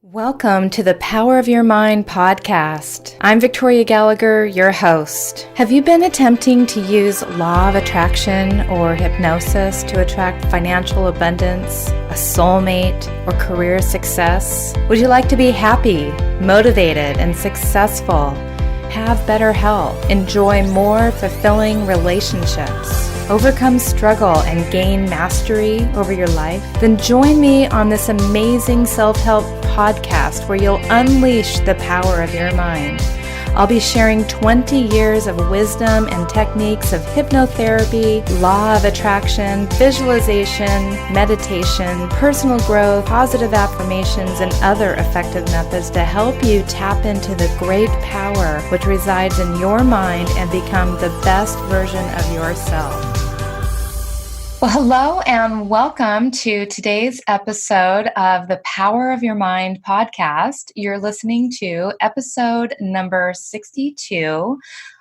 Welcome to the Power of Your Mind podcast. I'm Victoria Gallagher, your host. Have you been attempting to use law of attraction or hypnosis to attract financial abundance, a soulmate, or career success? Would you like to be happy, motivated, and successful? Have better health, enjoy more fulfilling relationships, overcome struggle, and gain mastery over your life? Then join me on this amazing self-help podcast where you'll unleash the power of your mind. I'll be sharing 20 years of wisdom and techniques of hypnotherapy, law of attraction, visualization, meditation, personal growth, positive affirmations, and other effective methods to help you tap into the great power which resides in your mind and become the best version of yourself. Well, hello and welcome to today's episode of the Power of Your Mind podcast. You're listening to episode number 62.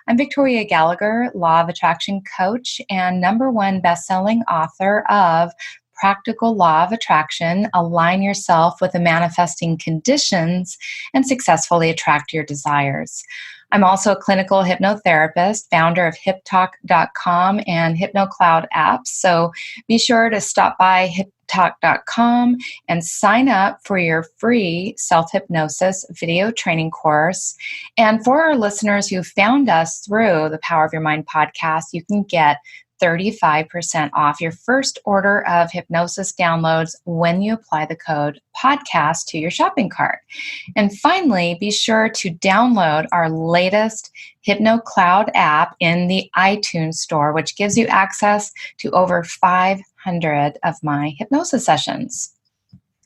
I'm Victoria Gallagher, Law of Attraction coach and #1 best-selling author of Practical Law of Attraction, Align Yourself with the Manifesting Conditions and Successfully Attract Your Desires. I'm also a clinical hypnotherapist, founder of HypTalk.com and HypnoCloud apps. So be sure to stop by HypTalk.com and sign up for your free self-hypnosis video training course. And for our listeners who found us through the Power of Your Mind podcast, you can get 35% off your first order of hypnosis downloads when you apply the code podcast to your shopping cart. And finally, be sure to download our latest HypnoCloud app in the iTunes store, which gives you access to over 500 of my hypnosis sessions.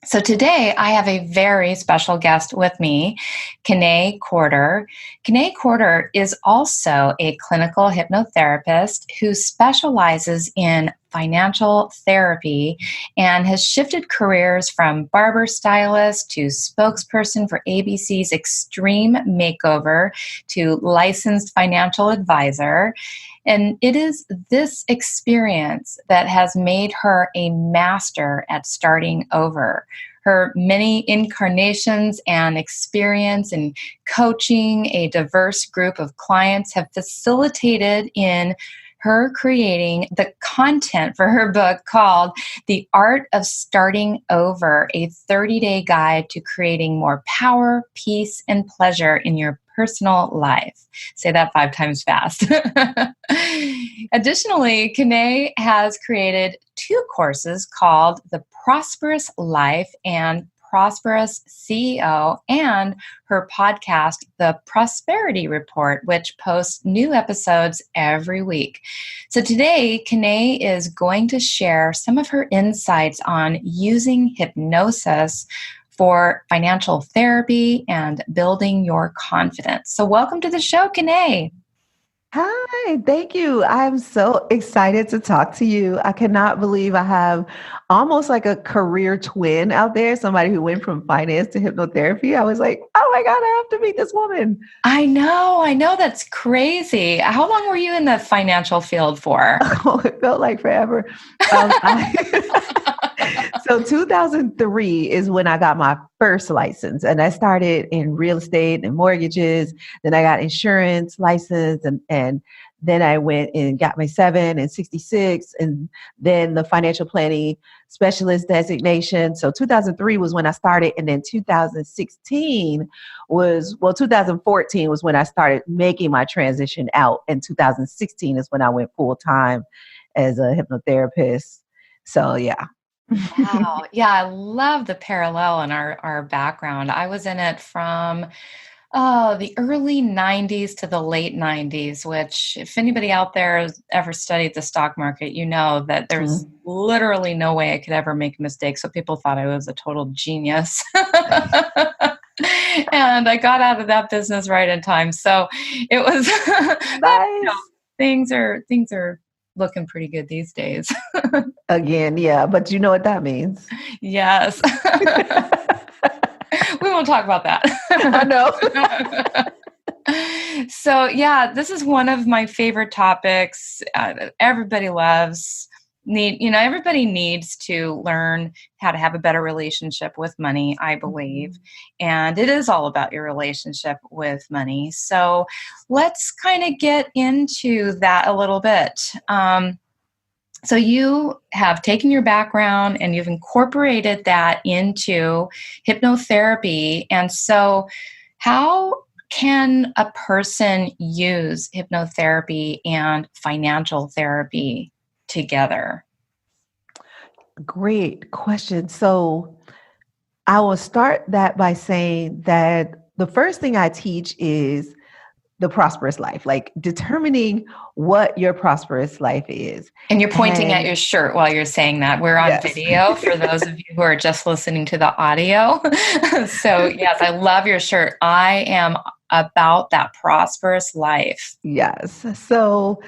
So today I have a very special guest with me, Kiné Corder. Kiné Corder is also a clinical hypnotherapist who specializes in financial therapy and has shifted careers from barber stylist to spokesperson for ABC's Extreme Makeover to licensed financial advisor. And it is this experience that has made her a master at starting over. Her many incarnations and experience in coaching a diverse group of clients have facilitated in her creating the content for her book called The Art of Starting Over, a 30-day guide to creating more power, peace, and pleasure in your personal life. Say that 5 times fast. Additionally, Kiné has created 2 courses called The Prosperous Life and Prosperous CEO, and her podcast, The Prosperity Report, which posts new episodes every week. So today, Kiné is going to share some of her insights on using hypnosis for financial therapy and building your confidence. So welcome to the show, Kiné. Hi, thank you. I'm so excited to talk to you. I cannot believe I have almost like a career twin out there, somebody who went from finance to hypnotherapy. I was like, oh my God, I have to meet this woman. I know. That's crazy. How long were you in the financial field for? Oh, it felt like forever. So 2003 is when I got my first license, and I started in real estate and mortgages. Then I got insurance license, and then I went and got my 7 and 66, and then the financial planning specialist designation. So 2003 was when I started, and then 2014 was when I started making my transition out, and 2016 is when I went full time as a hypnotherapist. So yeah. Wow. Yeah, I love the parallel in our background. I was in it from the early 90s to the late 90s, which if anybody out there has ever studied the stock market, you know that there's literally no way I could ever make a mistake. So people thought I was a total genius. And I got out of that business right in time. So it was Nice. things are looking pretty good these days. Again, yeah, but you know what that means. Yes. We won't talk about that. I know. So yeah, this is one of my favorite topics. Everybody loves everybody needs to learn how to have a better relationship with money, I believe. And it is all about your relationship with money. So let's kind of get into that a little bit. So you have taken your background and you've incorporated that into hypnotherapy. And so how can a person use hypnotherapy and financial therapy together? Great question. So I will start that by saying that the first thing I teach is the prosperous life, like determining what your prosperous life is. And you're pointing at your shirt while you're saying that. We're on video for those of you who are just listening to the audio. So yes, I love your shirt. I am about that prosperous life. Yes. So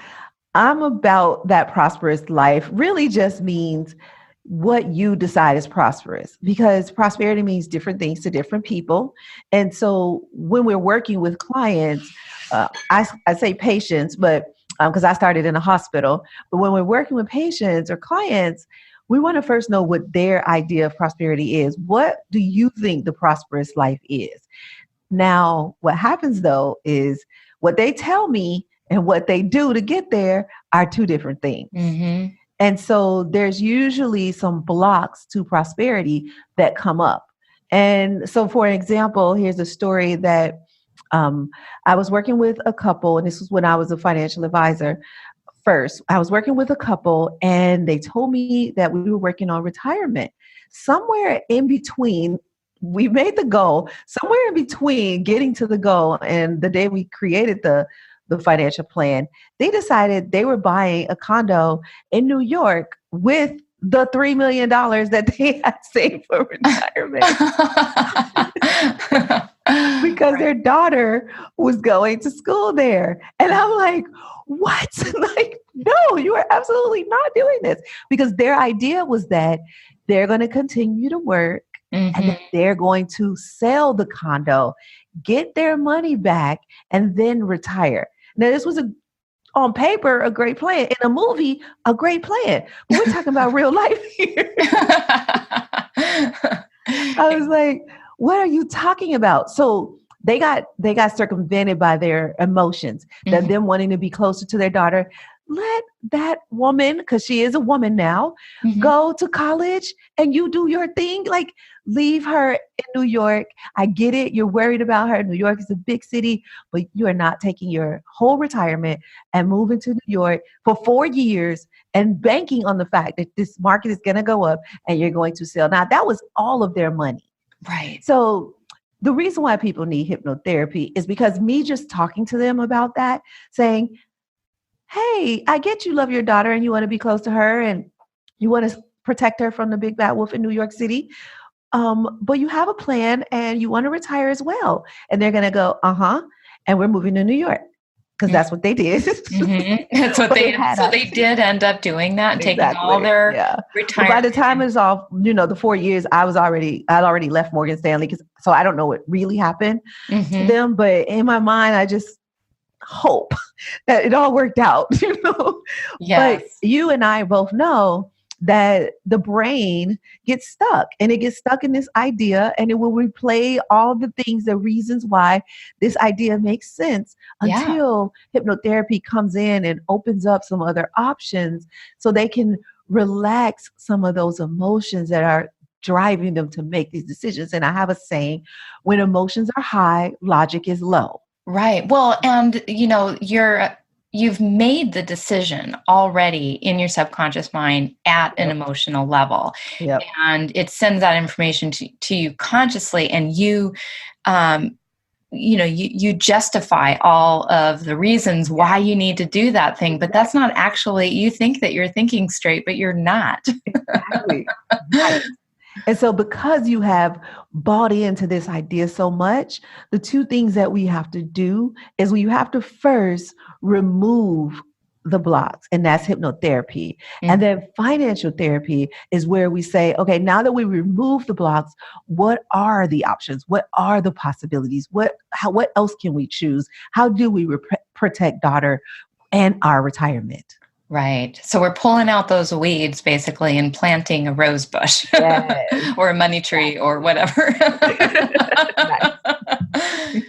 I'm about that prosperous life really just means what you decide is prosperous, because prosperity means different things to different people. And so when we're working with clients, I say patients, but because I started in a hospital, but when we're working with patients or clients, we want to first know what their idea of prosperity is. What do you think the prosperous life is? Now, what happens though is what they tell me and what they do to get there are two different things. Mm-hmm. And so there's usually some blocks to prosperity that come up. And so, for example, here's a story that I was working with a couple, and this was when I was a financial advisor. First, I was working with a couple, and they told me that we were working on retirement. Somewhere in between, we made the goal, somewhere in between getting to the goal and the day we created the financial plan, they decided they were buying a condo in New York with the $3 million that they had saved for retirement. Because their daughter was going to school there. And I'm like, what? Like, no, you are absolutely not doing this. Because their idea was that they're going to continue to work, and then they're going to sell the condo, get their money back, and then retire. Now, this was on paper, a great plan. In a movie, a great plan. But we're talking about real life here. I was like, what are you talking about? So they got circumvented by their emotions, that them wanting to be closer to their daughter. Let that woman, because she is a woman now, go to college and you do your thing. Like, leave her in New York. I get it. You're worried about her. New York is a big city, but you are not taking your whole retirement and moving to New York for 4 years and banking on the fact that this market is going to go up and you're going to sell. Now, that was all of their money. Right. So the reason why people need hypnotherapy is because me just talking to them about that, saying, hey, I get you love your daughter and you want to be close to her and you want to protect her from the big bad wolf in New York City. But you have a plan and you want to retire as well. And they're going to go, and we're moving to New York. Because that's what they did. That's what they had. So they did end up doing that, taking all their retirement. But by the time it's all, the 4 years, I'd already left Morgan Stanley. So I don't know what really happened to them. But in my mind, I just hope that it all worked out, Yes. But you and I both know that the brain gets stuck, and it gets stuck in this idea, and it will replay all the things, the reasons why this idea makes sense until hypnotherapy comes in and opens up some other options so they can relax some of those emotions that are driving them to make these decisions. And I have a saying, when emotions are high, logic is low. Right. Well, and you've made the decision already in your subconscious mind at an emotional level. Yep. And it sends that information to you consciously, and you justify all of the reasons why you need to do that thing, but that's not actually, you think that you're thinking straight, but you're not. Exactly. Right. And so because you have bought into this idea so much, the two things that we have to do is we have to first remove the blocks, and that's hypnotherapy. And then financial therapy is where we say, okay, now that we remove the blocks, what are the options? What are the possibilities? What else can we choose? How do we protect daughter and our retirement? Right. So we're pulling out those weeds basically and planting a rose bush Yes. or a money tree or whatever. Nice. Yep.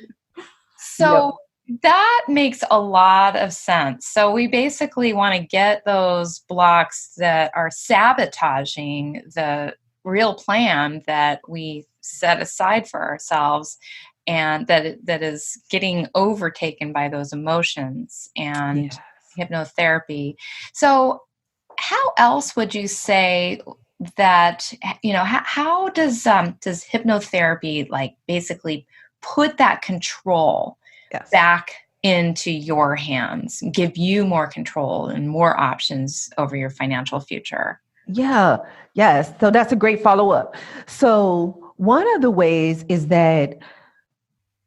So that makes a lot of sense. So we basically want to get those blocks that are sabotaging the real plan that we set aside for ourselves, and that is getting overtaken by those emotions and Yes. hypnotherapy. So how else would you say that, how does hypnotherapy like basically put that control Yes. back into your hands, give you more control and more options over your financial future? Yeah. Yes. So that's a great follow-up. So one of the ways is that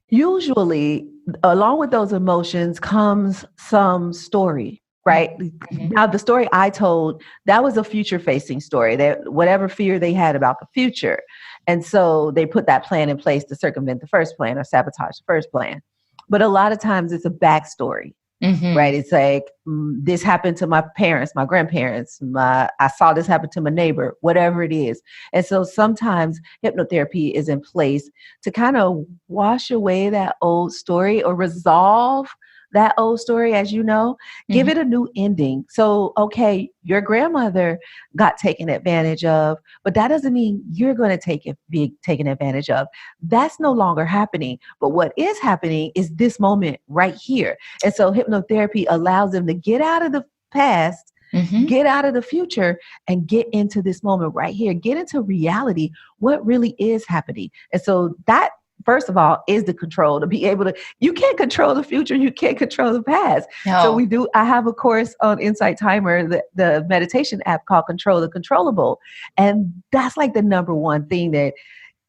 usually along with those emotions comes some story, right? Mhm. Now, the story I told, that was a future facing story, that whatever fear they had about the future. And so they put that plan in place to circumvent the first plan or sabotage the first plan. But a lot of times it's a backstory, right? Mhm. It's like this happened to my parents, my grandparents, I saw this happen to my neighbor, whatever it is. And so sometimes hypnotherapy is in place to kind of wash away that old story or resolve that old story, as you know, give Mhm. it a new ending. So, okay, your grandmother got taken advantage of, but that doesn't mean you're going to be taken advantage of. That's no longer happening. But what is happening is this moment right here. And so hypnotherapy allows them to get out of the past, Mhm. get out of the future, and get into this moment right here, get into reality, what really is happening. And so that, first of all, is the control to be able to, you can't control the future, you can't control the past. So No. I have a course on Insight Timer, the meditation app called Control the Controllable. And that's like the number one thing that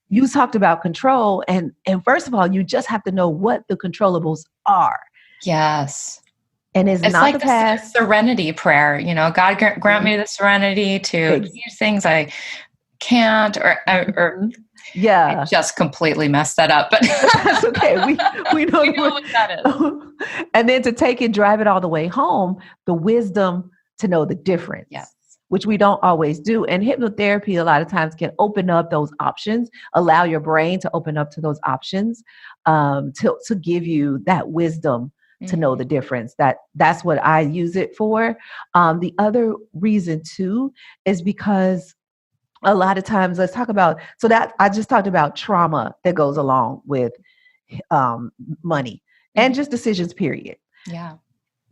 you talked about control. And first of all, you just have to know what the controllables are. Yes. And it's It's not the like the past. serenity prayer, God grant me the serenity to Ex- do things I can't, or I Yeah. just completely messed that up, but That's okay. We know we know what that is. and then to take it, drive it all the way home, the wisdom to know the difference, Yes. which we don't always do. And hypnotherapy a lot of times can open up those options, allow your brain to open up to those options, to give you that wisdom to know Mhm. the difference. That's what I use it for. The other reason too is because a lot of times, let's talk about, so that I just talked about trauma that goes along with money and Mhm. just decisions, period. Yeah.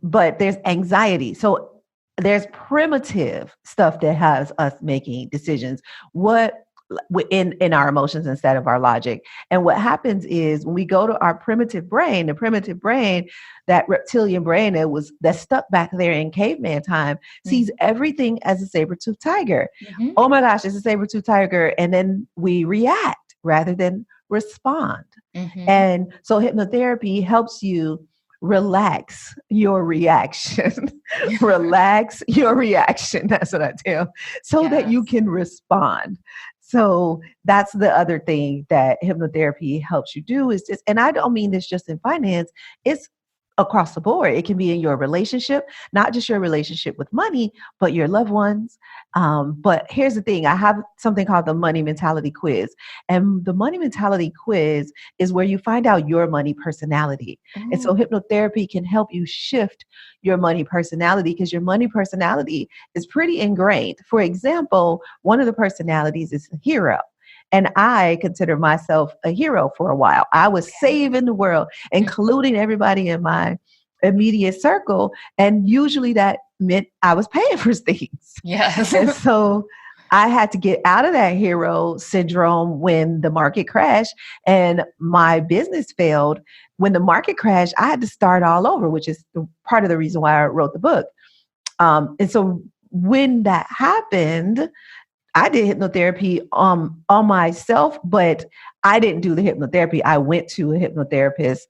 But there's anxiety. So there's primitive stuff that has us making decisions. What in our emotions instead of our logic. And what happens is when we go to our primitive brain, the primitive brain, that reptilian brain that's stuck back there in caveman time, sees everything as a saber-toothed tiger. Mhm. Oh my gosh, it's a saber-toothed tiger. And then we react rather than respond. Mhm. And so hypnotherapy helps you relax your reaction. Relax your reaction. That's what I tell. So that you Yes. can respond. So that's the other thing that hypnotherapy helps you do is just, and I don't mean this just in finance, it's across the board. It can be in your relationship, not just your relationship with money, but your loved ones. But here's the thing, I have something called the money mentality quiz. And the money mentality quiz is where you find out your money personality. And so Ooh. hypnotherapy can help you shift your money personality because your money personality is pretty ingrained. For example, one of the personalities is a hero. And I consider myself a hero for a while. I was saving the world, including everybody in my immediate circle. And usually that meant I was paying for things. Yes. And so I had to get out of that hero syndrome when the market crashed and my business failed. When the market crashed, I had to start all over, which is part of the reason why I wrote the book. And so when that happened, I did hypnotherapy on myself, but I didn't do the hypnotherapy. I went to a hypnotherapist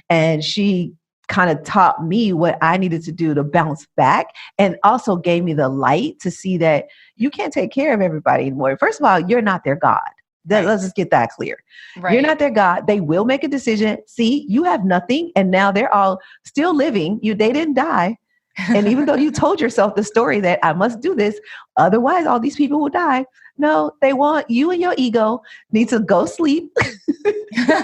and she kind of taught me what I needed to do to bounce back and also gave me the light to see that you can't take care of everybody anymore. First of all, you're not their God. Right. Let's just get that clear. You're Right. not their God. They will make a decision. See, you have nothing and now they're all still living. They didn't die. And even though you told yourself the story that I must do this, otherwise all these people will die. No, they want you and your ego need to go sleep. Because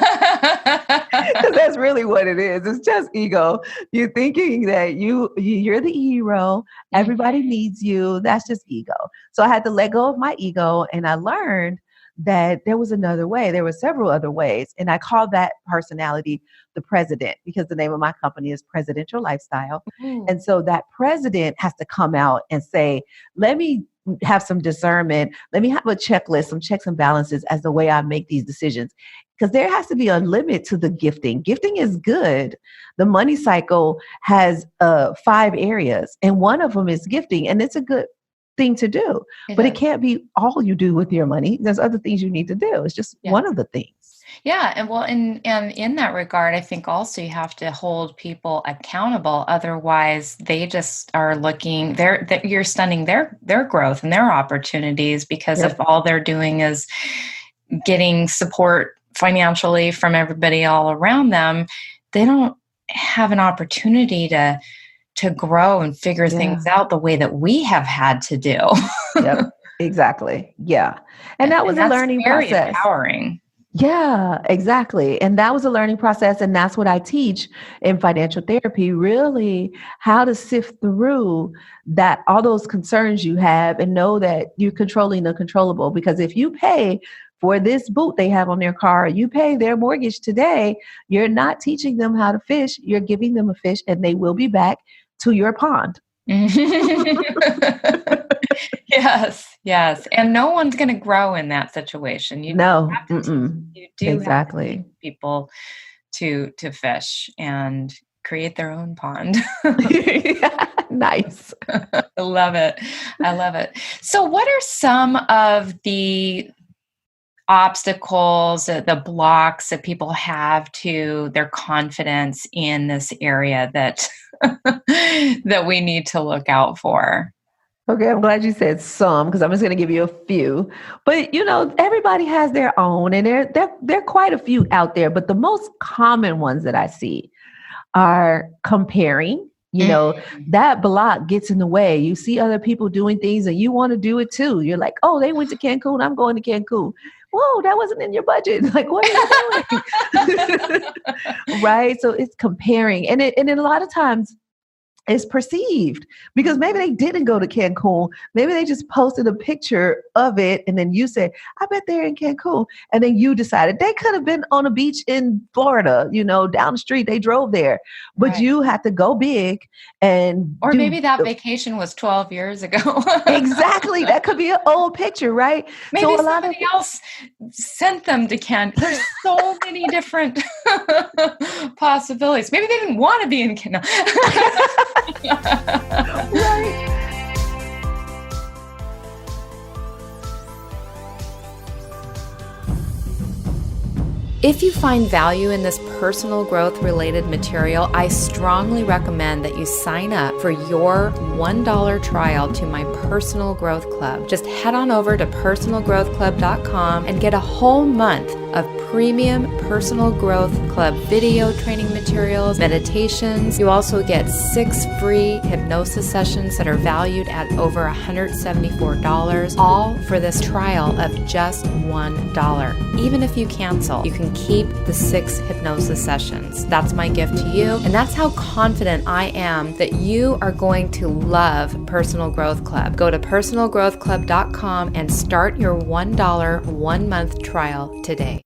that's really what it is. It's just ego. You're thinking that you're the hero. Everybody needs you. That's just ego. So I had to let go of my ego, and I learned that there was another way. There were several other ways. And I call that personality the president, because the name of my company is Presidential Lifestyle. And so that president has to come out and say, let me have some discernment. Let me have a checklist, some checks and balances as the way I make these decisions. Because there has to be a limit to the gifting. Gifting is good. The money cycle has 5 areas, and one of them is gifting. And it's a good thing to do, but it can't be all you do with your money. There's other things you need to do. It's just one of the things. Yeah. And well, and in that regard, I think also you have to hold people accountable. Otherwise they just are looking you're stunning their growth and their opportunities, because if all they're doing is getting support financially from everybody all around them, they don't have an opportunity to grow and figure things out the way that we have had to do. Yep, exactly. Yeah. And that was a learning very process. Empowering. Yeah, exactly. And that was a learning process. And that's what I teach in financial therapy, really how to sift through that, all those concerns you have, and know that you're controlling the controllable. Because if you pay for this boot they have on their car, you pay their mortgage today, you're not teaching them how to fish. You're giving them a fish, and they will be back to your pond. Yes. And no one's going to grow in that situation. You do exactly. have to teach people to fish and create their own pond. Nice. I love it. So what are some of the obstacles, the blocks that people have to their confidence in this area that that we need to look out for? Okay, I'm glad you said some, because I'm just going to give you a few. But everybody has their own, and there are quite a few out there. But the most common ones that I see are comparing. That block gets in the way. You see other people doing things, and you want to do it too. You're like, oh, they went to Cancun, I'm going to Cancun. Whoa, that wasn't in your budget. Like, what are you doing? Right? So it's comparing. And a lot of times it's perceived, because maybe they didn't go to Cancun. Maybe they just posted a picture of it, and then you said, I bet they're in Cancun. And then you decided they could have been on a beach in Florida, down the street. They drove there. But you had to go big. Or maybe that vacation was 12 years ago. Exactly. That could be an old picture, right? Maybe somebody else sent them to Cancun. There's so many different possibilities. Maybe they didn't want to be in Cancun. Right. If you find value in this personal growth related material, I strongly recommend that you sign up for your $1 trial to my Personal Growth Club. Just head on over to personalgrowthclub.com and get a whole month of premium Personal Growth Club video training materials, meditations. You also get 6 free hypnosis sessions that are valued at over $174, all for this trial of just $1. Even if you cancel, you can keep the 6 hypnosis sessions. That's my gift to you. And that's how confident I am that you are going to love Personal Growth Club. Go to personalgrowthclub.com and start your $1 1-month trial today.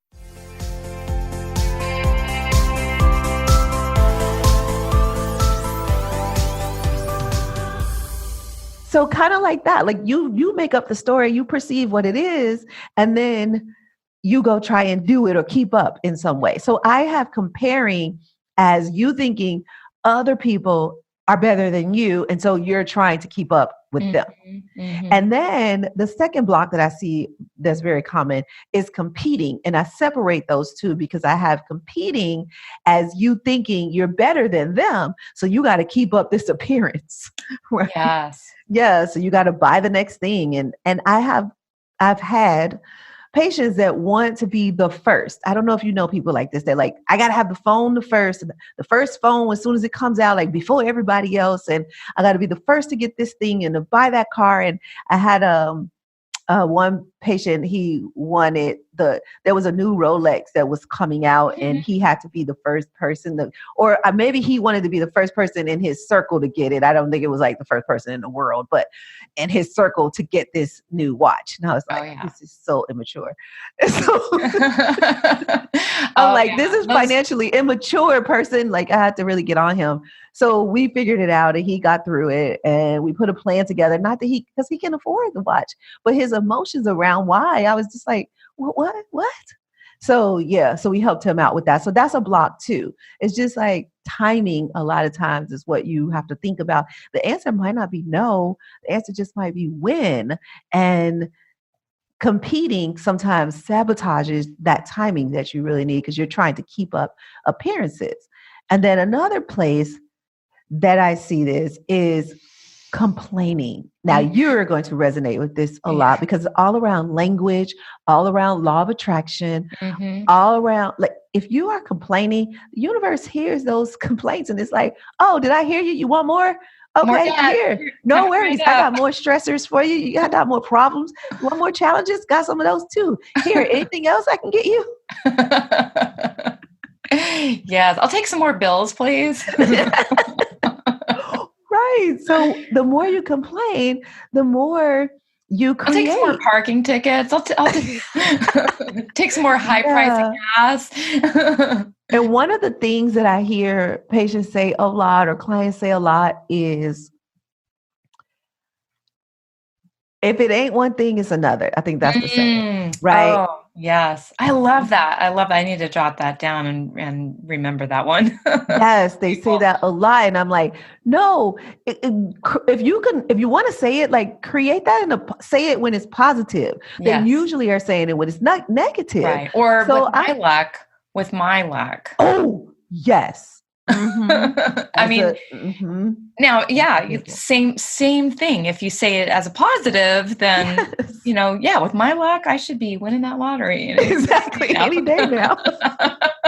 So kind of like that, like you make up the story, you perceive what it is, and then you go try and do it or keep up in some way. So I have comparing as you thinking other people are better than you. And so you're trying to keep up with them. And then the second block that I see that's very common is competing. And I separate those two, because I have competing as you thinking you're better than them. So you got to keep up this appearance. Right? Yes. Yeah. So you got to buy the next thing. And I've had patients that want to be the first. I don't know if you know people like this. They're like, I got to have the phone the first phone as soon as it comes out, like before everybody else. And I got to be the first to get this thing and to buy that car. And I had one patient, he wanted there was a new Rolex that was coming out and he had to be the first person or maybe he wanted to be the first person in his circle to get it. I don't think it was like the first person in the world, but in his circle to get this new watch. And I was like, This is so immature. So I'm like, this is financially immature person. Like I had to really get on him. So we figured it out and he got through it and we put a plan together. Not that because he can afford the watch, but his emotions around why. I was just like, what? So we helped him out with that. So that's a block too. It's just like timing a lot of times is what you have to think about. The answer might not be no. The answer just might be when. And competing sometimes sabotages that timing that you really need because you're trying to keep up appearances. And then another place that I see this is complaining. Now you're going to resonate with this a lot because it's all around language, all around law of attraction, all around, like if you are complaining, the universe hears those complaints and it's like, oh, did I hear you? You want more? Okay, here. No worries. I got more stressors for you. You got more problems. You want more challenges? Got some of those too. Here, anything else I can get you? Yes, I'll take some more bills, please. Right. So the more you complain, the more you create. I'll take some more parking tickets. I'll take some more high price gas. And one of the things that I hear patients say a lot or clients say a lot is, if it ain't one thing, it's another. I think that's the saying, right? Oh, yes. I love that. I need to jot that down and remember that one. Yes, they say that a lot. And I'm like, no, if you want to say it, like create that say it when it's positive. They usually are saying it when it's not negative. Right. Or with my luck. Oh, yes. I mean, now, same thing. If you say it as a positive, then, with my luck, I should be winning that lottery. Exactly. Any day now.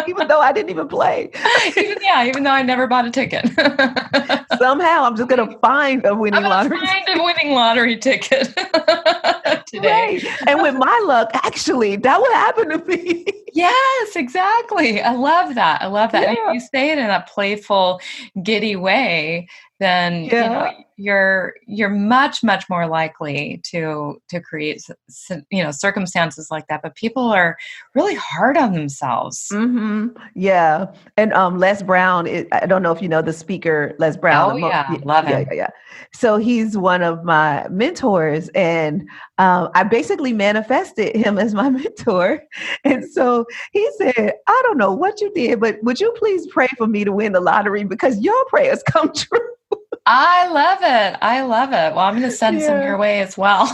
Even though I didn't even play. Even though I never bought a ticket. Somehow I'm just going to find a winning lottery ticket today. Right. And with my luck, actually, that would happen to me. Yes, exactly. I love that. Yeah. And if you say it in a playful, giddy way, then you're much, much more likely to create circumstances like that. But people are really hard on themselves. Yeah. And Les Brown, I don't know if you know the speaker, Les Brown. Love him. Yeah. So he's one of my mentors, and I basically manifested him as my mentor. And so he said, I don't know what you did, but would you please pray for me to win the lottery because your prayers come true. I love it. Well, I'm going to send some your way as well.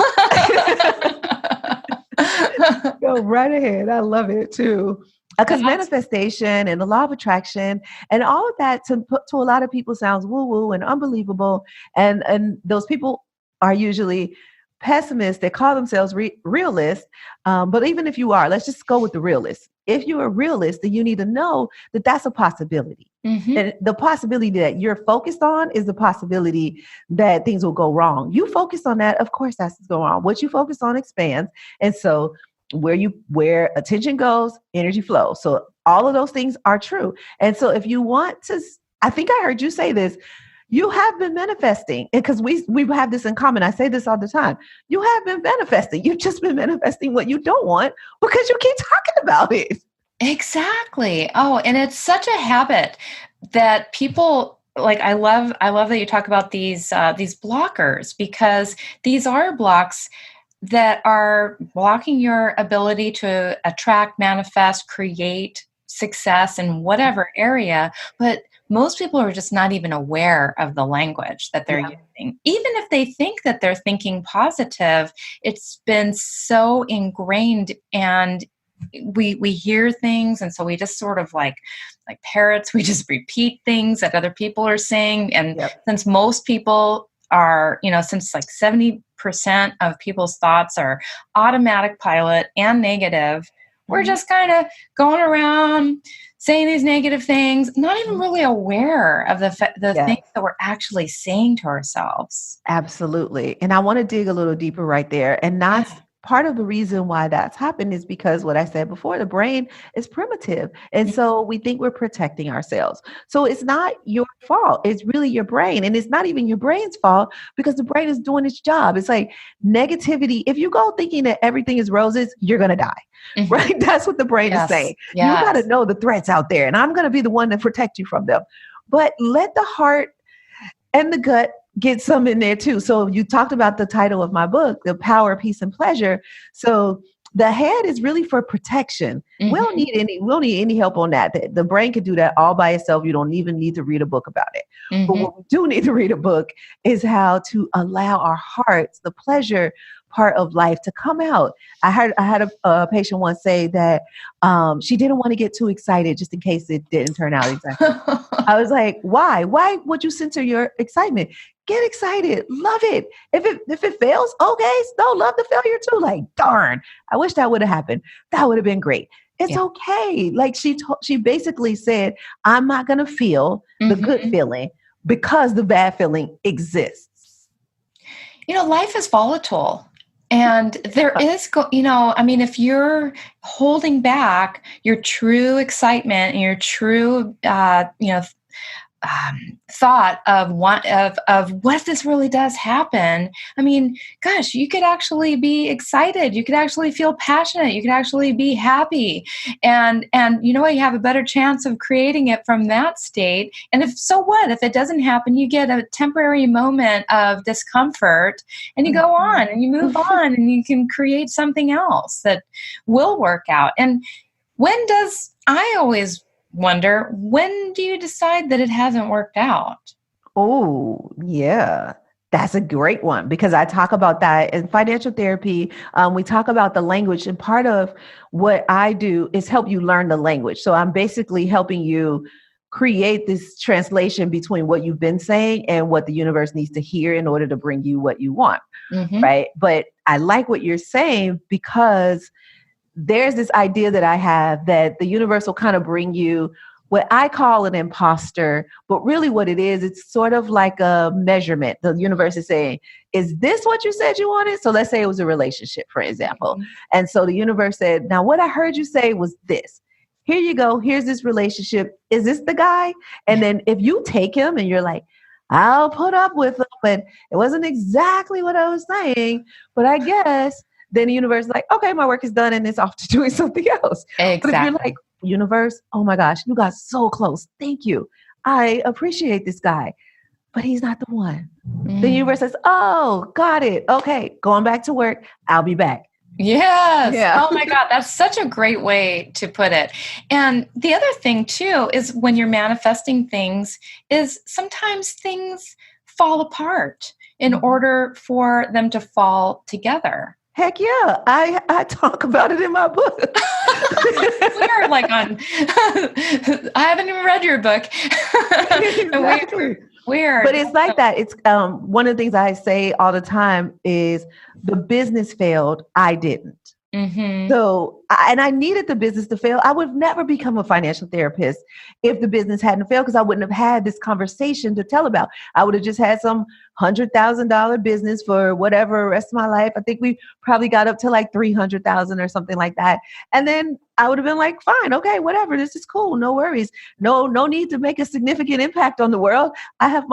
Go right ahead. I love it too. Because manifestation and the law of attraction and all of that to a lot of people sounds woo-woo and unbelievable. And those people are usually pessimists. They call themselves realists. But even if you are, let's just go with the realist. If you're a realist, then you need to know that that's a possibility. And the possibility that you're focused on is the possibility that things will go wrong. You focus on that, of course, that's what's going on. What you focus on expands. And so where attention goes, energy flows. So all of those things are true. And so if you want to, I think I heard you say this, you have been manifesting, because we have this in common. I say this all the time. You have been manifesting. You've just been manifesting what you don't want because you keep talking about it. Exactly. Oh, and it's such a habit that people like. I love that you talk about these blockers, because these are blocks that are blocking your ability to attract, manifest, create success in whatever area. But most people are just not even aware of the language that they're using. Even if they think that they're thinking positive, it's been so ingrained, and we hear things, and so we just sort of like parrots, we just repeat things that other people are saying. And since most people are, since like 70% of people's thoughts are automatic pilot and negative, we're just kind of going around saying these negative things, not even really aware of the things that we're actually saying to ourselves. Absolutely. And I want to dig a little deeper right there. And that's part of the reason why that's happened is because what I said before, the brain is primitive. And so we think we're protecting ourselves. So it's not your fault. It's really your brain. And it's not even your brain's fault because the brain is doing its job. It's like negativity. If you go thinking that everything is roses, you're going to die. Right? That's what the brain is saying. You got to know the threats out there. And I'm going to be the one to protect you from them. But let the heart and the gut get some in there too. So you talked about the title of my book, The Power of Peace and Pleasure. So the head is really for protection. We don't need any help on that. The brain can do that all by itself. You don't even need to read a book about it. But what we do need to read a book is how to allow our hearts, the pleasure part of life, to come out. I had a patient once say that she didn't want to get too excited just in case it didn't turn out exactly. I was like, why? Why would you censor your excitement? Get excited. Love it. If it fails, okay. No, love the failure too. Like, darn, I wish that would have happened. That would have been great. It's okay. Like she basically said, I'm not going to feel the good feeling because the bad feeling exists. Life is volatile. And there is, if you're holding back your true excitement and your true, thought of what if this really does happen. I mean, gosh, you could actually be excited. You could actually feel passionate. You could actually be happy. And you have a better chance of creating it from that state. And if it doesn't happen, you get a temporary moment of discomfort and you go on and you move on and you can create something else that will work out. And I always wonder, when do you decide that it hasn't worked out? Oh, yeah. That's a great one because I talk about that in financial therapy. We talk about the language, and part of what I do is help you learn the language. So I'm basically helping you create this translation between what you've been saying and what the universe needs to hear in order to bring you what you want. Right. But I like what you're saying because there's this idea that I have that the universe will kind of bring you what I call an imposter, but really what it is, it's sort of like a measurement. The universe is saying, is this what you said you wanted? So let's say it was a relationship, for example. And so the universe said, now what I heard you say was this. Here you go. Here's this relationship. Is this the guy? And then if you take him and you're like, I'll put up with him, but it wasn't exactly what I was saying, but I guess then the universe is like, okay, my work is done and it's off to doing something else. Exactly. But if you're like, universe, oh my gosh, you got so close. Thank you. I appreciate this guy, but he's not the one. The universe says, oh, got it. Okay, going back to work. I'll be back. Yes. Yeah. Oh my God. That's such a great way to put it. And the other thing too, is when you're manifesting things is sometimes things fall apart in order for them to fall together. Heck yeah. I talk about it in my book. We're like on, I haven't even read your book. Exactly. Weird. But it's like that. It's one of the things I say all the time is the business failed. I didn't. So, I needed the business to fail. I would have never become a financial therapist if the business hadn't failed because I wouldn't have had this conversation to tell about. I would have just had some $100,000 business for whatever the rest of my life. I think we probably got up to like 300,000 or something like that. And then I would have been like, fine, okay, whatever. This is cool. No worries. No need to make a significant impact on the world. I have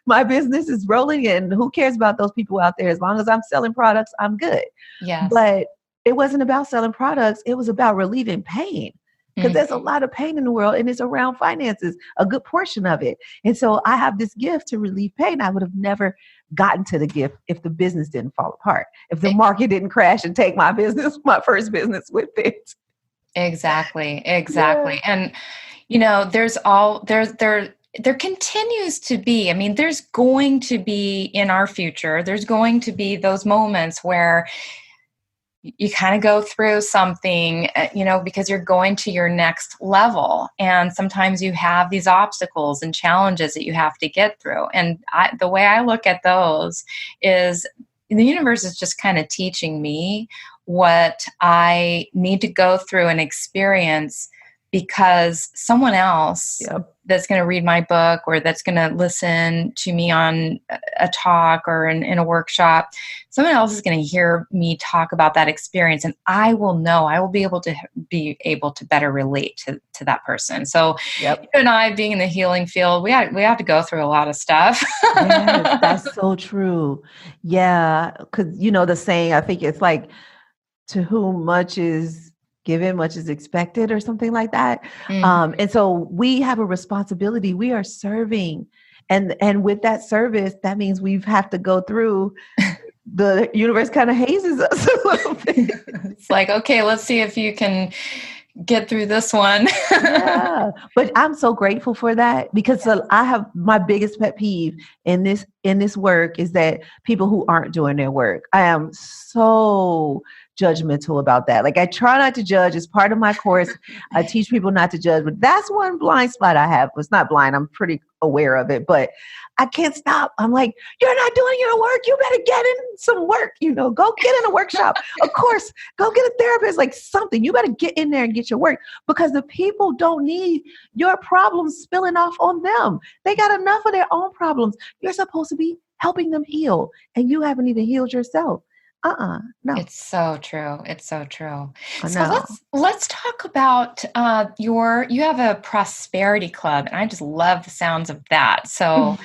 my business is rolling and who cares about those people out there? As long as I'm selling products, I'm good. Yes. But it wasn't about selling products. It was about relieving pain because there's a lot of pain in the world and it's around finances, a good portion of it. And so I have this gift to relieve pain. I would have never gotten to the gift if the business didn't fall apart, if the market didn't crash and take my first business with it. Exactly. Yeah. And, there continues to be, there's going to be in our future, there's going to be those moments where you kind of go through something, because you're going to your next level. And sometimes you have these obstacles and challenges that you have to get through. And the way I look at those is the universe is just kind of teaching me what I need to go through and experience, because someone else that's going to read my book or that's going to listen to me on a talk or in a workshop, someone else is going to hear me talk about that experience, and I will be able to better relate to that person. So you and I, being in the healing field, we have to go through a lot of stuff. Yes, that's so true. Yeah. Cause the saying, I think it's like, to whom much is given, much is expected, or something like that. Mm-hmm. And so we have a responsibility. We are serving. And with that service, that means we have to go through, the universe kind of hazes us a little bit. It's like, okay, let's see if you can get through this one. Yeah. But I'm so grateful for that, because I have my biggest pet peeve in this work is that people who aren't doing their work. I am so judgmental about that. Like, I try not to judge. As part of my course, I teach people not to judge, but that's one blind spot I have. It's not blind. I'm pretty aware of it, but I can't stop. I'm like, you're not doing your work. You better get in some work, go get in a workshop. Of course, go get a therapist, like something. You better get in there and get your work, because the people don't need your problems spilling off on them. They got enough of their own problems. You're supposed to be helping them heal, and you haven't even healed yourself. No. It's so true. It's so true. So No. let's talk about you have a prosperity club, and I just love the sounds of that. So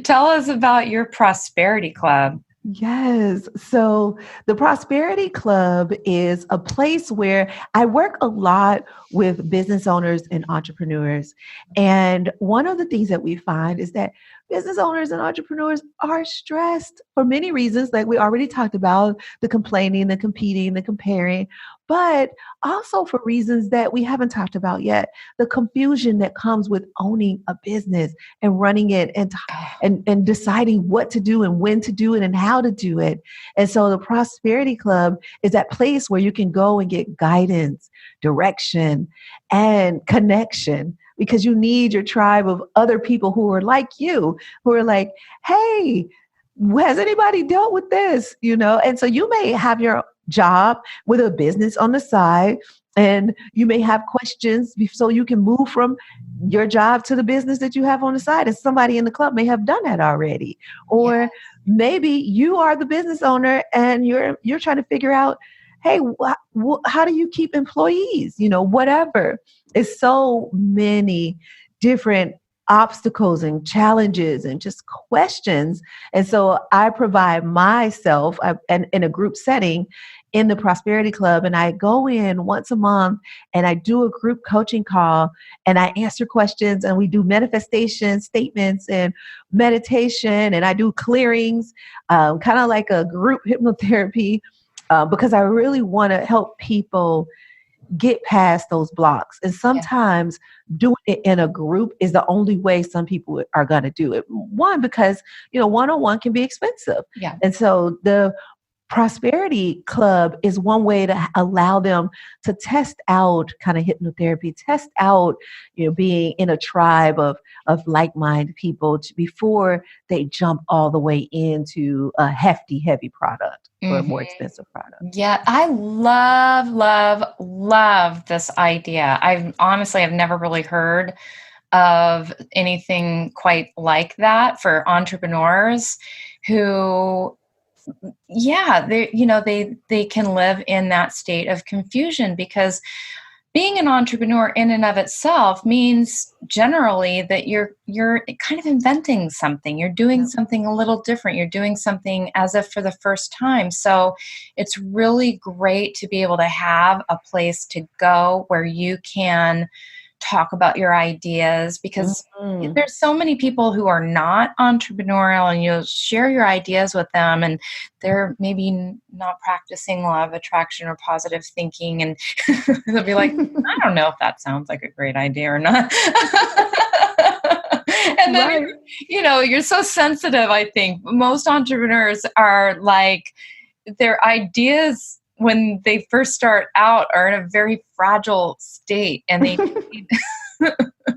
tell us about your prosperity club. Yes. So the Prosperity Club is a place where I work a lot with business owners and entrepreneurs. And one of the things that we find is that business owners and entrepreneurs are stressed for many reasons, like we already talked about, the complaining, the competing, the comparing, but also for reasons that we haven't talked about yet. The confusion that comes with owning a business and running it, and deciding what to do and when to do it and how to do it. And so the Prosperity Club is that place where you can go and get guidance, direction, and connection, because you need your tribe of other people who are like you, who are like, hey, has anybody dealt with this? And so you may have your job with a business on the side, and you may have questions, so you can move from your job to the business that you have on the side. And somebody in the club may have done that already. Or maybe you are the business owner and you're trying to figure out, hey, how do you keep employees? Whatever. It's so many different obstacles and challenges and just questions. And so I provide myself and in a group setting in the Prosperity Club, and I go in once a month and I do a group coaching call, and I answer questions, and we do manifestation statements and meditation, and I do clearings, kind of like a group hypnotherapy, because I really want to help people get past those blocks. And sometimes doing it in a group is the only way some people are going to do it. One, because, one-on-one can be expensive. Yeah. And so the Prosperity Club is one way to allow them to test out kind of hypnotherapy, test out, being in a tribe of like-minded people before they jump all the way into a hefty, heavy product or a more expensive product. Yeah, I love this idea. I've never really heard of anything quite like that for entrepreneurs who, they can live in that state of confusion, because being an entrepreneur in and of itself means generally that you're kind of inventing something. You're doing something a little different. You're doing something as if for the first time. So it's really great to be able to have a place to go where you can talk about your ideas, because there's so many people who are not entrepreneurial, and you'll share your ideas with them and they're maybe not practicing law of attraction or positive thinking, and they'll be like, I don't know if that sounds like a great idea or not. And then, you're so sensitive. I think most entrepreneurs are like, their ideas when they first start out are in a very fragile state, and they need,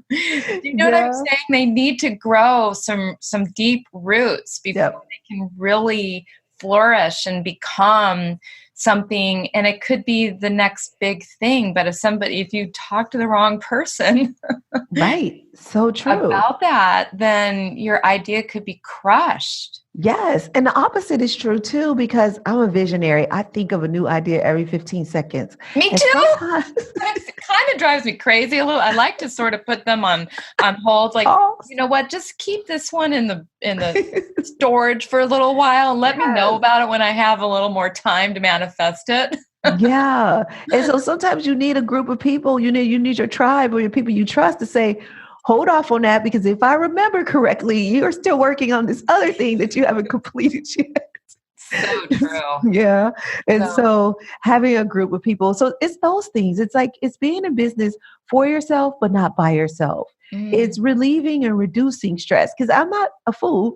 you know what I'm saying? They need to grow some deep roots before they can really flourish and become something. And it could be the next big thing. But if you talk to the wrong person, right, so true about that, then your idea could be crushed. Yes. And the opposite is true too, because I'm a visionary. I think of a new idea every 15 seconds. Me and too. Sometimes It kind of drives me crazy a little. I like to sort of put them on hold. Like, you know what? Just keep this one in the storage for a little while and let me know about it when I have a little more time to manifest it. Yeah. And so sometimes you need a group of people, you need your tribe or your people you trust to say, hold off on that, because if I remember correctly, you're still working on this other thing that you haven't completed yet. So true. Yeah. And so having a group of people, so it's those things. It's like, it's being in business for yourself, but not by yourself. It's relieving and reducing stress. Because I'm not a fool.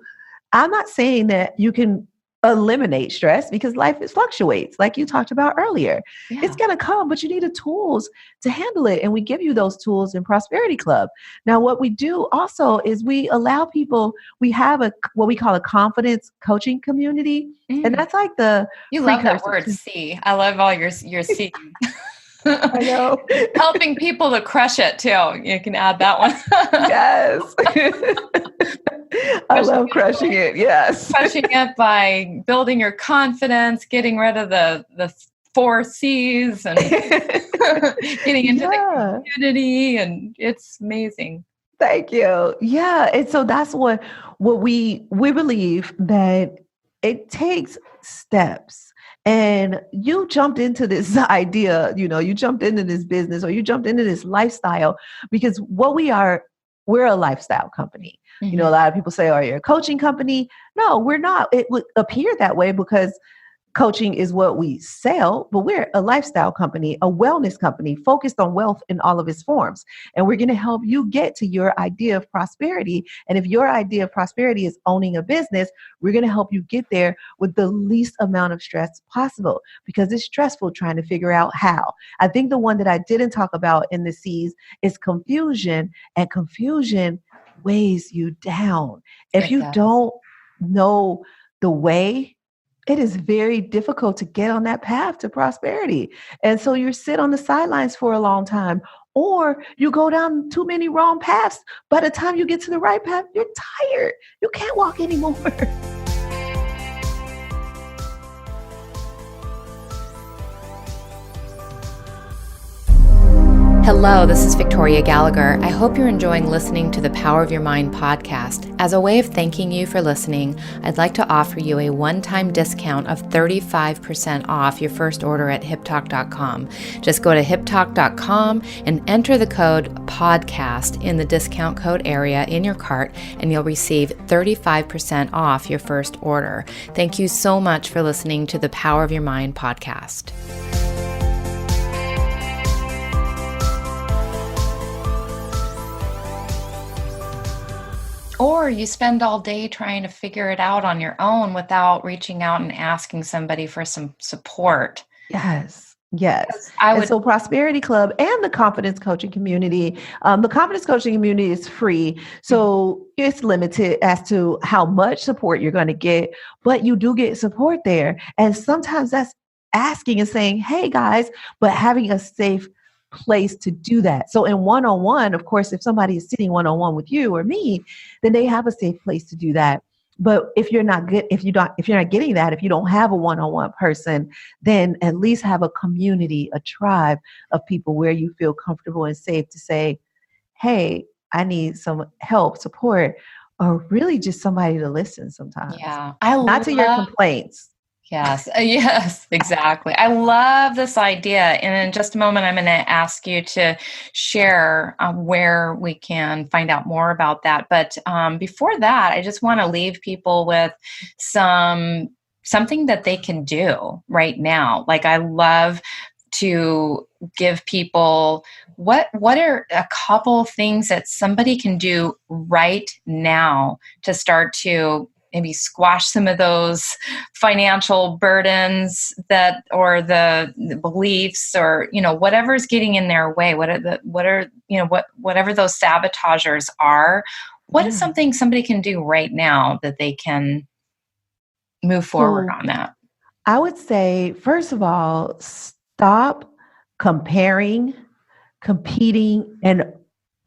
I'm not saying that you can eliminate stress, because life fluctuates, like you talked about earlier. It's going to come, but you need the tools to handle it. And we give you those tools in Prosperity Club. Now, what we do also is we allow people, we have what we call a confidence coaching community. And that's like you love that word, C. I love all your C. I know. Helping people to crush it too. You can add that one. Yes. I love crushing it. Yes. Crushing it by building your confidence, getting rid of the 4 C's and getting into the community. And it's amazing. Thank you. Yeah. And so that's what we believe, that it takes steps. And you jumped into this idea, you jumped into this business, or you jumped into this lifestyle, because we're a lifestyle company. A lot of people say, "Are you a coaching company?" No, we're not. It would appear that way because coaching is what we sell, but we're a lifestyle company, a wellness company focused on wealth in all of its forms. And we're going to help you get to your idea of prosperity. And if your idea of prosperity is owning a business, we're going to help you get there with the least amount of stress possible, because it's stressful trying to figure out how. I think the one that I didn't talk about in the C's is confusion, and confusion weighs you down. If you don't know the way, it is very difficult to get on that path to prosperity. And so you sit on the sidelines for a long time, or you go down too many wrong paths. By the time you get to the right path, you're tired. You can't walk anymore. Hello, this is Victoria Gallagher. I hope you're enjoying listening to the Power of Your Mind podcast. As a way of thanking you for listening, I'd like to offer you a one-time discount of 35% off your first order at HypTalk.com. Just go to HypTalk.com and enter the code PODCAST in the discount code area in your cart, and you'll receive 35% off your first order. Thank you so much for listening to the Power of Your Mind podcast. Or you spend all day trying to figure it out on your own without reaching out and asking somebody for some support. Yes. So Prosperity Club and the Confidence Coaching Community. The Confidence Coaching Community is free. So it's limited as to how much support you're going to get, but you do get support there. And sometimes that's asking and saying, hey guys, but having a safe place to do that. So in one-on-one, of course, if somebody is sitting one-on-one with you or me, then they have a safe place to do that. But if you're not getting that, if you don't have a one-on-one person, then at least have a community, a tribe of people where you feel comfortable and safe to say, hey, I need some help, support, or really just somebody to listen sometimes. Yeah. Not to your complaints. Yes, exactly. I love this idea. And in just a moment, I'm going to ask you to share where we can find out more about that. But before that, I just want to leave people with something that they can do right now. Like, I love to give people what are a couple things that somebody can do right now to start to maybe squash some of those financial burdens or the beliefs, or, whatever's getting in their way, whatever those sabotagers are. What is something somebody can do right now that they can move forward on that? I would say, first of all, stop comparing, competing, and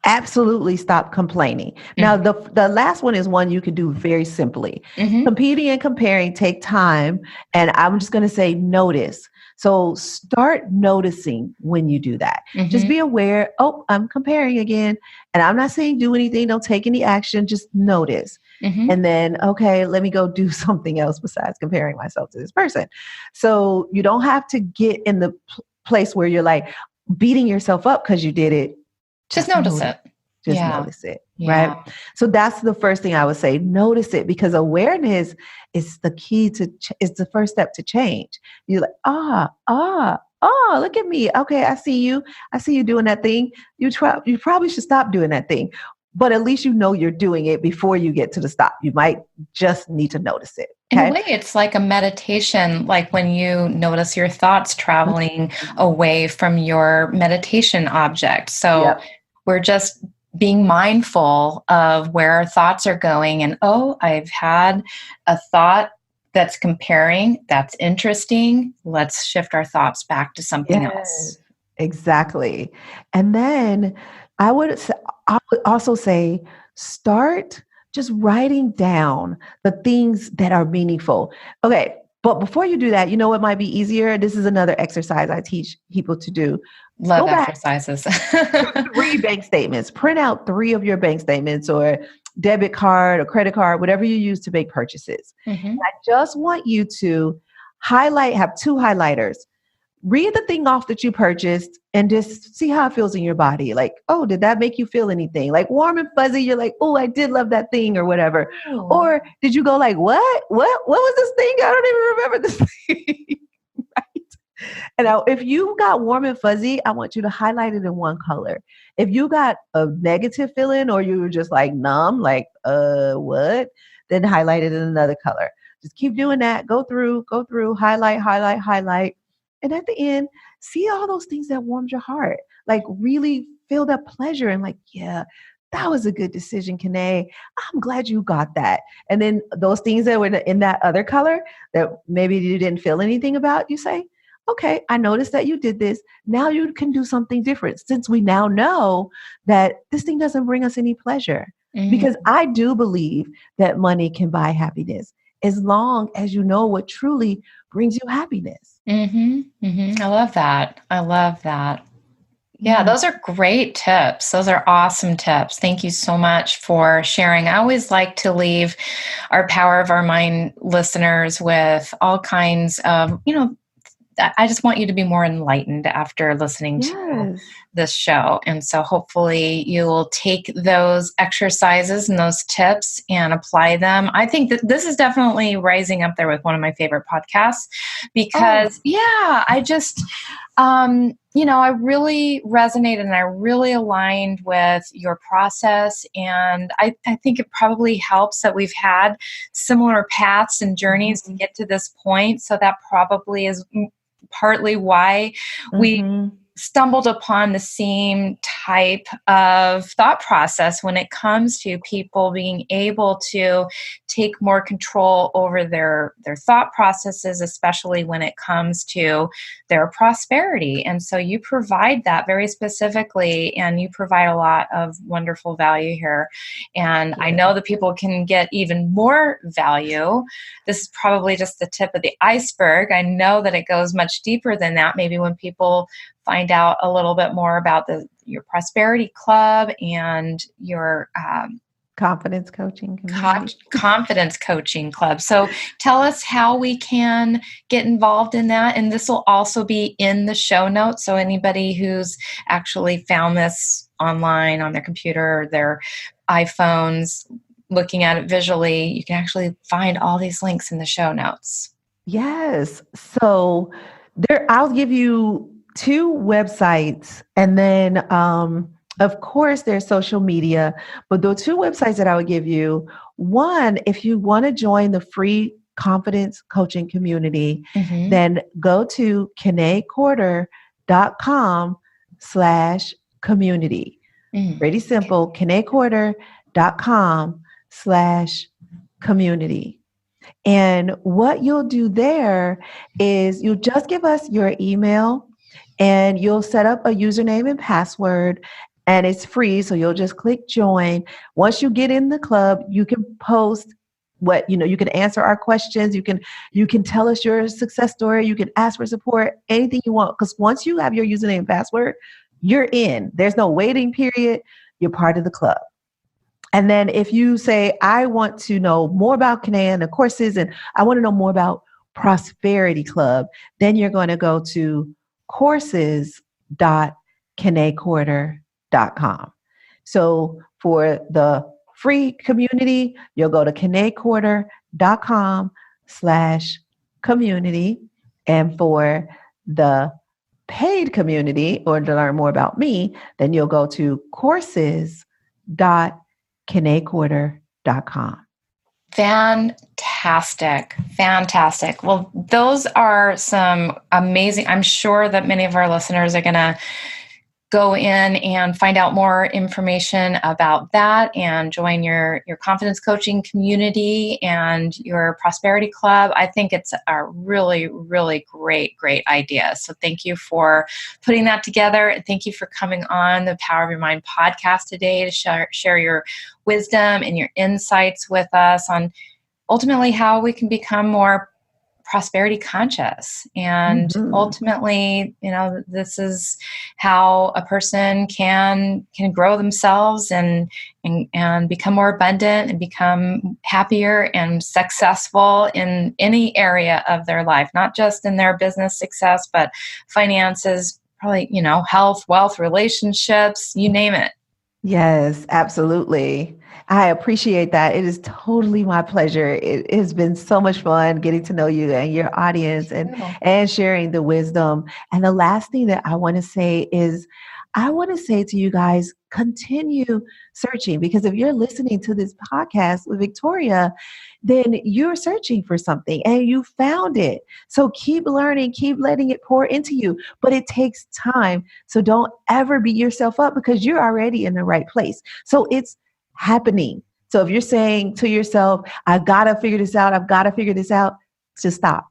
absolutely stop complaining. Now, the last one is one you can do very simply. Competing and comparing take time. And I'm just going to say notice. So start noticing when you do that. Just be aware, oh, I'm comparing again. And I'm not saying do anything, don't take any action, just notice. And then, okay, let me go do something else besides comparing myself to this person. So you don't have to get in the place where you're like beating yourself up because you did it. Just notice it. Just notice it, right? So that's the first thing I would say. Notice it, because awareness is the key to, is the first step to change. You're like, look at me. Okay, I see you. I see you doing that thing. You probably should stop doing that thing. But at least you know you're doing it before you get to the stop. You might just need to notice it. Okay? In a way, it's like a meditation, like when you notice your thoughts traveling away from your meditation object. So we're just being mindful of where our thoughts are going. And, I've had a thought that's comparing. That's interesting. Let's shift our thoughts back to something else. Exactly. And then I would also say, start just writing down the things that are meaningful. Okay. But before you do that, you know what might be easier? This is another exercise I teach people to do. Love exercises. 3 bank statements. Print out 3 of your bank statements, or debit card or credit card, whatever you use to make purchases. I just want you to have 2 highlighters. Read the thing off that you purchased and just see how it feels in your body. Like, oh, did that make you feel anything? Like warm and fuzzy, you're like, oh, I did love that thing or whatever. Or did you go like, what was this thing? I don't even remember this thing. Right? And now, if you got warm and fuzzy, I want you to highlight it in one color. If you got a negative feeling, or you were just like numb, like, what? Then highlight it in another color. Just keep doing that. Go through, highlight. And at the end, see all those things that warmed your heart. Like really feel that pleasure and like, yeah, that was a good decision, Kiné. I'm glad you got that. And then those things that were in that other color that maybe you didn't feel anything about, you say, okay, I noticed that you did this. Now you can do something different, since we now know that this thing doesn't bring us any pleasure. Because I do believe that money can buy happiness, as long as you know what truly brings you happiness. I love that. Yeah, those are great tips. Those are awesome tips. Thank you so much for sharing. I always like to leave our Power of Our Mind listeners with all kinds of, I just want you to be more enlightened after listening to this show. And so hopefully you will take those exercises and those tips and apply them. I think that this is definitely rising up there with one of my favorite podcasts, because I just, I really resonated and I really aligned with your process. And I think it probably helps that we've had similar paths and journeys to get to this point. So that probably is partly why we stumbled upon the same type of thought process when it comes to people being able to take more control over their thought processes, especially when it comes to their prosperity. And so you provide that very specifically, and you provide a lot of wonderful value here. And I know that people can get even more value. This is probably just the tip of the iceberg. I know that it goes much deeper than that. Maybe when people find out a little bit more about your Prosperity Club and your Confidence Coaching Confidence Coaching Club. So tell us how we can get involved in that. And this will also be in the show notes. So anybody who's actually found this online on their computer or their iPhones, looking at it visually, you can actually find all these links in the show notes. Yes. So I'll give you 2 websites, and then Of course, there's social media, but the two websites that I would give you, one, if you want to join the free confidence coaching community, then go to kinecorder.com/community. Pretty simple, kinecorder.com/community. And what you'll do there is you'll just give us your email and you'll set up a username and password, and it's free. So you'll just click join. Once you get in the club, you can post you can answer our questions. You can tell us your success story. You can ask for support, anything you want. Because once you have your username and password, you're in. There's no waiting period. You're part of the club. And then if you say, I want to know more about Kiné and the courses, and I want to know more about Prosperity Club, then you're going to go to courses.kinecorder.com. So for the free community, you'll go to kinecorder.com/community. And for the paid community, or to learn more about me, then you'll go to courses.kinecorder.com. Fantastic. Well, those are some amazing, I'm sure that many of our listeners are going to go in and find out more information about that and join your confidence coaching community and your prosperity club. I think it's a really, really great idea. So thank you for putting that together. And thank you for coming on the Power of Your Mind podcast today to share your wisdom and your insights with us on ultimately how we can become more prosperity conscious. And ultimately, this is how a person can grow themselves and become more abundant and become happier and successful in any area of their life, not just in their business success, but finances, probably, health, wealth, relationships, you name it. Yes, absolutely. I appreciate that. It is totally my pleasure. It has been so much fun getting to know you and your audience and sharing the wisdom. And the last thing that I want to say is, I want to say to you guys, continue searching, because if you're listening to this podcast with Victoria, then you're searching for something and you found it. So keep learning, keep letting it pour into you, but it takes time. So don't ever beat yourself up, because you're already in the right place. So it's happening. So if you're saying to yourself, I've got to figure this out, just stop.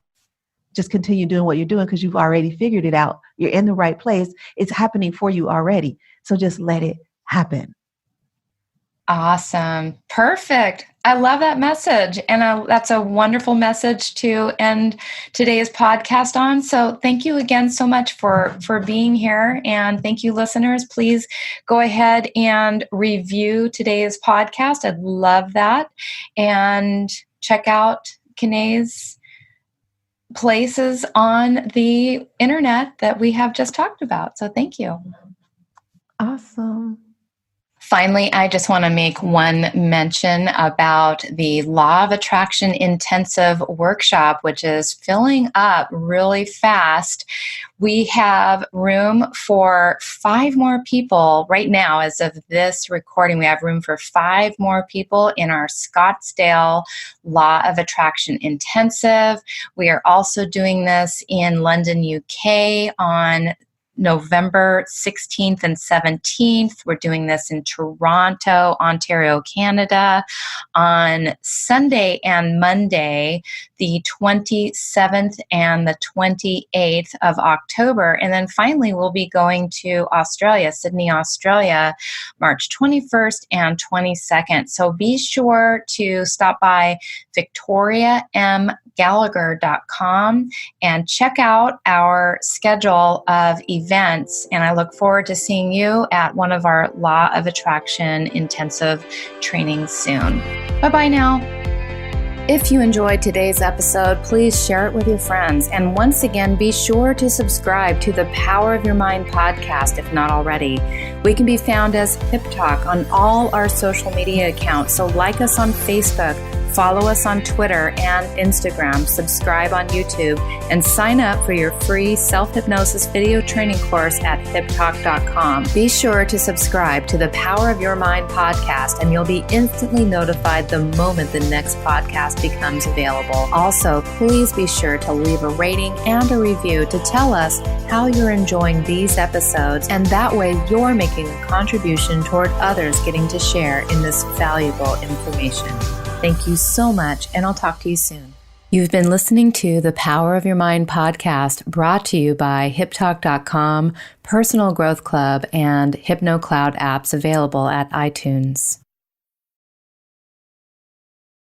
Just continue doing what you're doing, because you've already figured it out. You're in the right place. It's happening for you already. So just let it happen. Awesome. Perfect. I love that message. And that's a wonderful message to end today's podcast on. So thank you again so much for being here. And thank you, listeners. Please go ahead and review today's podcast. I'd love that. And check out Kiné's places on the internet that we have just talked about. So thank you. Awesome. Finally, I just want to make one mention about the Law of Attraction Intensive Workshop, which is filling up really fast. We have room for 5 more people right now. As of this recording, we have room for 5 more people in our Scottsdale Law of Attraction Intensive. We are also doing this in London, UK on November 16th and 17th. We're doing this in Toronto, Ontario, Canada on Sunday and Monday, the 27th and the 28th of October. And then finally, we'll be going to Australia, Sydney, Australia, March 21st and 22nd. So be sure to stop by victoriamgallagher.com and check out our schedule of events. And I look forward to seeing you at one of our Law of Attraction intensive trainings soon. Bye-bye now. If you enjoyed today's episode, please share it with your friends. And once again, be sure to subscribe to the Power of Your Mind podcast if not already. We can be found as Hip Talk on all our social media accounts. So like us on Facebook, Follow us on Twitter and Instagram, subscribe on YouTube, and sign up for your free self-hypnosis video training course at hyptalk.com. Be sure to subscribe to the Power of Your Mind podcast, and you'll be instantly notified the moment the next podcast becomes available. Also, please be sure to leave a rating and a review to tell us how you're enjoying these episodes, and that way you're making a contribution toward others getting to share in this valuable information. Thank you so much, and I'll talk to you soon. You've been listening to the Power of Your Mind podcast, brought to you by HypTalk.com, Personal Growth Club, and HypnoCloud apps available at iTunes.